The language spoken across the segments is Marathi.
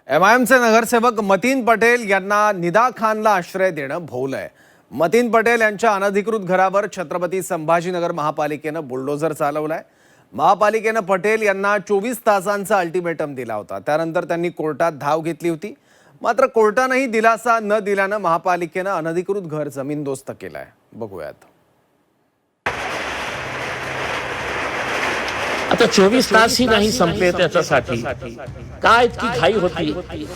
एमआयएमचे नगरसेवक मतीन पटेल यांना निदा खानला आश्रय देणं भोवलंय। मतीन पटेल यांच्या अनधिकृत घरावर छत्रपती संभाजीनगर महापालिकेनं बुलडोझर चालवलाय। महापालिकेनं पटेल यांना 24 तासांचा अल्टिमेटम दिला होता। त्यानंतर त्यांनी कोर्टात धाव घेतली होती। मात्र कोर्टानेही दिलासा न दिल्यानं महापालिकेनं अनधिकृत घर जमीनदोस्त केलंय। बघूयात। आता 24 तासही नाही संपले त्याच्यासाठी काय इतकी घाई होती?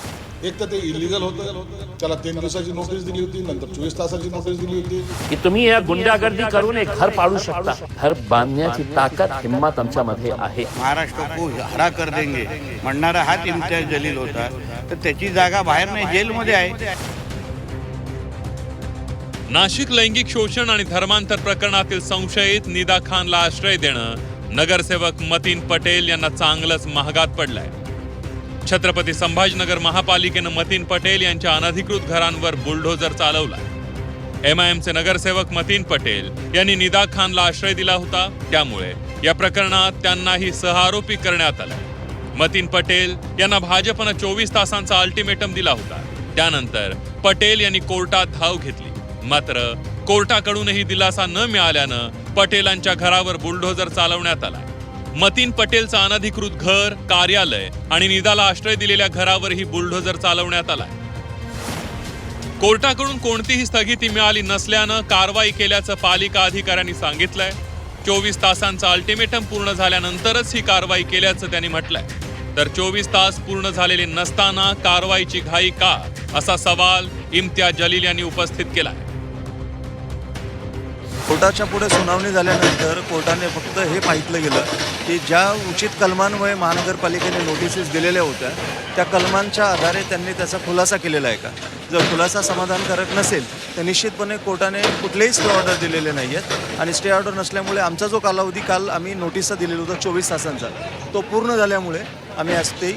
एक तर ते इलिगल होतं, त्याला 3 दिवसाची नोटीस दिली होती, नंतर 24 तासाची नोटीस दिली होती की तुम्ही या गुंडागर्दी करून एक घर पाडू शकता। घर बांधण्याची ताकद हिम्मत आमच्यामध्ये आहे। महाराष्ट्र को हरा कर देंगे म्हणणारा हाच इम्तियाज जलील होता, तर त्याची जागा बाहेर नाही जेलमध्ये आहे। नाशिक लैंगिक शोषण आणि धर्मांतर प्रकरणातील संशयित निदा खानला आश्रय देणं नगरसेवक मतीन पटेल यांना चांगलंच महागात पडलंय। छत्रपती संभाजीनगर महापालिकेनं मतीन पटेल यांच्या अनधिकृत घरांवर बुलडोझर चालवलाय। एमआयएमचे नगरसेवक मतीन पटेल यांनी निदा खानला आश्रय दिला होता, त्यामुळे या प्रकरणात त्यांनाही सहआरोपी करण्यात आलं। मतीन पटेल यांना भाजपनं 24 तासांचा अल्टिमेटम दिला होता। त्यानंतर पटेल यांनी कोर्टात धाव घेतली। मात्र कोर्टाकडूनही दिलासा न मिळाल्यानं पटेलांच्या घरावर बुलडोझर चालवण्यात आला। मतीन पटेलचं अनधिकृत घर, कार्यालय आणि निदाला आश्रय दिलेल्या घरावरही बुलडोझर चालवण्यात आला। कोर्टाकडून कोणतीही स्थगिती मिळाली नसल्यानं कारवाई केल्याचं पालिका अधिकाऱ्यांनी सांगितलंय। 24 तासांचा अल्टिमेटम पूर्ण झाल्यानंतरच ही कारवाई केल्याचं त्यांनी म्हटलंय। तर 24 तास पूर्ण झालेले नसताना कारवाईची घाई का, असा सवाल इम्तियाज जलील यांनी उपस्थित केलाय। कोर्टाच्या पुढे सुनावणी झाल्यानंतर कोर्टाने फक्त हे पाहितलं गेलं की ज्या उचित कलमांमुळे महानगरपालिकेने नोटिसेस दिलेल्या होत्या त्या कलमांच्या आधारे त्यांनी त्याचा खुलासा केलेला आहे का। जर खुलासा समाधानकारक नसेल तर निश्चितपणे कोर्टाने कुठलेही स्टे ऑर्डर दिलेले नाही आहेत आणि स्टे ऑर्डर नसल्यामुळे आमचा जो कालावधी काल आम्ही नोटिसचा दिलेला होता 24 तासांचा तो पूर्ण झाल्यामुळे आम्ही आज ते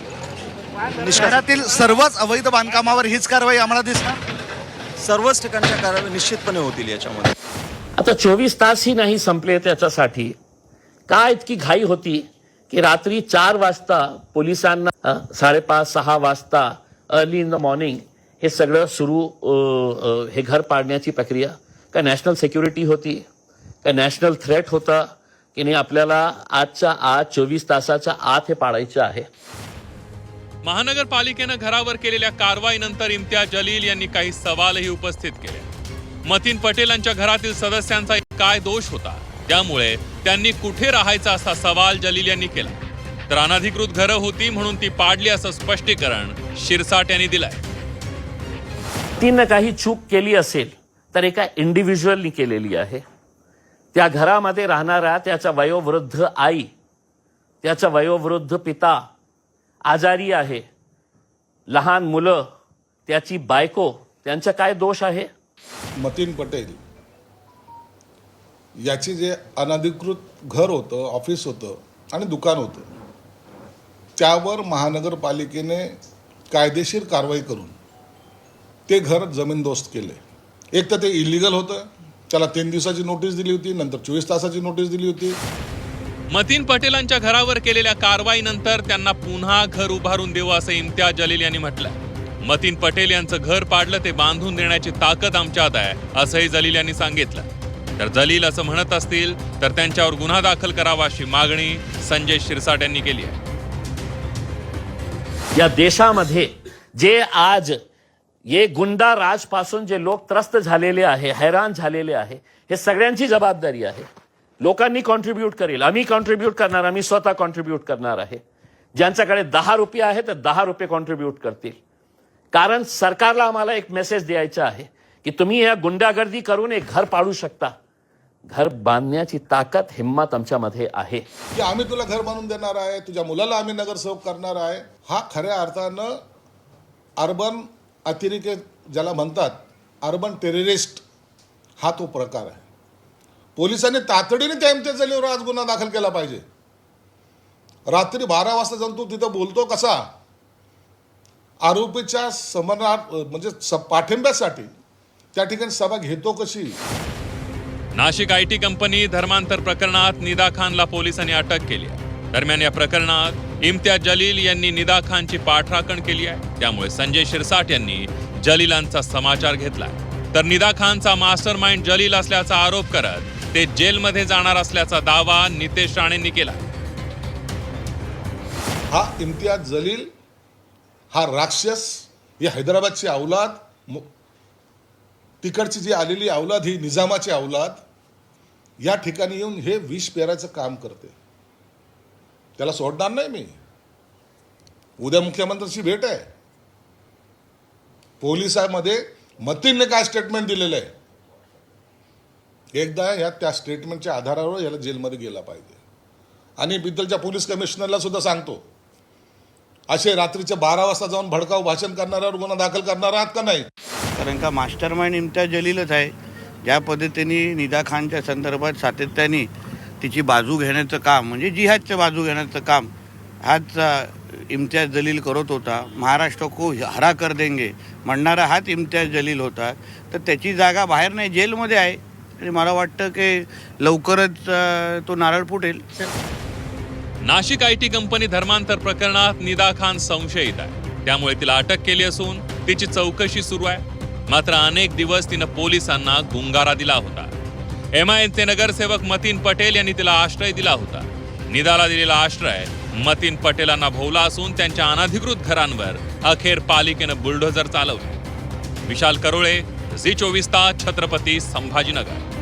शहरातील सर्वच अवैध बांधकामावर हीच कारवाई आम्हाला दिसणार। सर्वच ठिकाणच्या कारवाई निश्चितपणे होतील याच्यामध्ये। आता 24 तासही नाही संपले त्याच्यासाठी काय इतकी घाई होती की रात्री 4 वाजता पोलिसांना 5:30-6 वाजता अर्ली इन द मॉर्निंग हे सगळं सुरू हे घर पाडण्याची प्रक्रिया? काय नॅशनल सिक्युरिटी होती? काय नॅशनल थ्रेट होता की नाही आपल्याला आजच्या आज 24 तासाच्या आत हे पाडायचं आहे? महानगरपालिकेनं घरावर केलेल्या कारवाईनंतर इम्तियाज जलील यांनी काही सवालही उपस्थित केले। मतीन पटेलांच्या घरातील सदस्यांचा काय दोष होता, त्यामुळे त्यांनी कुठे राहायचा असा सवाल जलील यांनी केला। तर अनधिकृत घरं होती म्हणून ती पाडली असं स्पष्टीकरण शिरसाट यांनी दिलंय। तिनं काही चूक केली असेल तर एका इंडिव्हिज्युअलनी केलेली आहे। त्या घरामध्ये राहणारा त्याचा वयोवृद्ध आई, त्याचा वयोवृद्ध पिता आजारी आहे, लहान मुलं, त्याची बायको, त्यांचा काय दोष आहे? मतीन पटेल याचे जे अनधिकृत घर होतं, ऑफिस होतं आणि दुकान होतं त्यावर महानगरपालिकेने कायदेशीर कारवाई करून ते घर जमीनदोस्त केले। एक तर ते इलिगल होतं, त्याला 3 दिवसाची नोटीस दिली होती, नंतर 24 तासाची नोटीस दिली होती। मतीन पटेलांच्या घरावर केलेल्या कारवाईनंतर त्यांना पुन्हा घर उभारून देऊ असं इम्तियाज जलील यांनी म्हटलंय। मतीन पटेल यांचं घर पाडलं ते बांधून देण्याची ताकद आमच्यात आहे असंही जलील यांनी सांगितलं। तर जलील असं म्हणत असतील तर त्यांच्यावर गुन्हा दाखल करावा अशी मागणी संजय शिरसाट यांनी केली आहे। या देशामध्ये जे आज ये गुंडा राज पासून जे लोक त्रस्त झालेले आहे, हैराण झालेले आहे, हे सगळ्यांची जबाबदारी आहे। लोकांनी कॉन्ट्रीब्यूट करेल, आम्ही कॉन्ट्रीब्यूट करणार, आम्ही स्वतः कॉन्ट्रीब्यूट करणार आहे। ज्यांच्याकडे 10 रुपये आहे तर 10 रुपये कॉन्ट्रीब्यूट करतील। कारण सरकारला आम्हाला एक मेसेज द्यायचा आहे की तुम्ही या गुंडागर्दी करून एक घर पाडू शकता। घर बांधण्याची ताकद हिम्मत आमच्यामध्ये आहे की आम्ही तुला घर बांधून देणार आहे, तुझ्या मुलाला आम्ही नगरसेवक करणार आहे। हा खऱ्या अर्थानं अर्बन अतिरेकी ज्याला म्हणतात, अर्बन टेररिस्ट हा तो प्रकार आहे। पोलिसांनी तातडीने त्या इम्तियाज जलीलवर आज गुन्हा दाखल केला पाहिजे। रात्री 12 वाजता जाऊन तू तिथं बोलतो कसा, आरोपीच्या समरणार्थ म्हणजे पाठिंब्यासाठी त्या ठिकाणी सभा घेतो कशी? नाशिक IT कंपनी धर्मांतर प्रकरणात निदा खानला पोलिसांनी अटक केली। दरम्यान या प्रकरणात इम्तियाज जलील यांनी निदा खानची पाठराखण केली आहे. त्यामुळे संजय शिरसाट यांनी जलीलांचा समाचार घेतला. तर निदा खानचा मास्टर माइंड जलील असल्याचा आरोप करत ते जेलमध्ये जाणार असल्याचा दावा नितेश राणेंनी केला. हा इम्तियाज जलील हा राक्षस, ही हैदराबादची औलाद, तिकडची जी आलेली औलाद ही निजामाची औलाद, या ठिकाणी येऊन हे विष पेरायचं काम करते. त्याला सोडणार नाही मी. उद्या मुख्यमंत्र्यांची भेट आहे. पोलिसांमध्ये मतीनने काय स्टेटमेंट दिलेलं आहे, एकदा या त्या स्टेटमेंटच्या आधारावर याला जेलमध्ये गेला पाहिजे. आणि बिद्दलच्या पोलीस कमिशनरला सुद्धा सांगतो, असे रात्रीचे 12 वाजता जाऊन भडकाऊ भाषण करणाऱ्यावर गुन्हा दाखल करणार आहात का नाही? कारण का मास्टर माइंड इम्तियाज जलीलच आहे. ज्या पद्धतीने निदा खानच्या संदर्भात सातत्याने तिची बाजू घेण्याचं काम, म्हणजे जिहादचं बाजू घेण्याचं काम हाच इम्तियाज जलील करत होता. महाराष्ट्र को हरा कर देंगे म्हणणारा हाच इम्तियाज जलील होता. तर त्याची जागा बाहेर नाही, जेलमध्ये आहे. आणि मला वाटतं की लवकरच तो नारळ फुटेल. नाशिक IT कंपनी धर्मांतर प्रकरणात निदा खान संशयित आहे. त्यामुळे तिला अटक केली असून तिची चौकशी सुरू आहे. मात्र अनेक दिवस तिनं पोलिसांना गुंगारा दिला होता. MIMचे नगरसेवक मतीन पटेल यांनी तिला आश्रय दिला होता. निदाला दिलेला आश्रय मतीन पटेलांना भोवला असून त्यांच्या अनधिकृत घरांवर अखेर पालिकेनं बुलडोझर चालवले. विशाल करोळे, झी 24 तास, छत्रपती संभाजीनगर.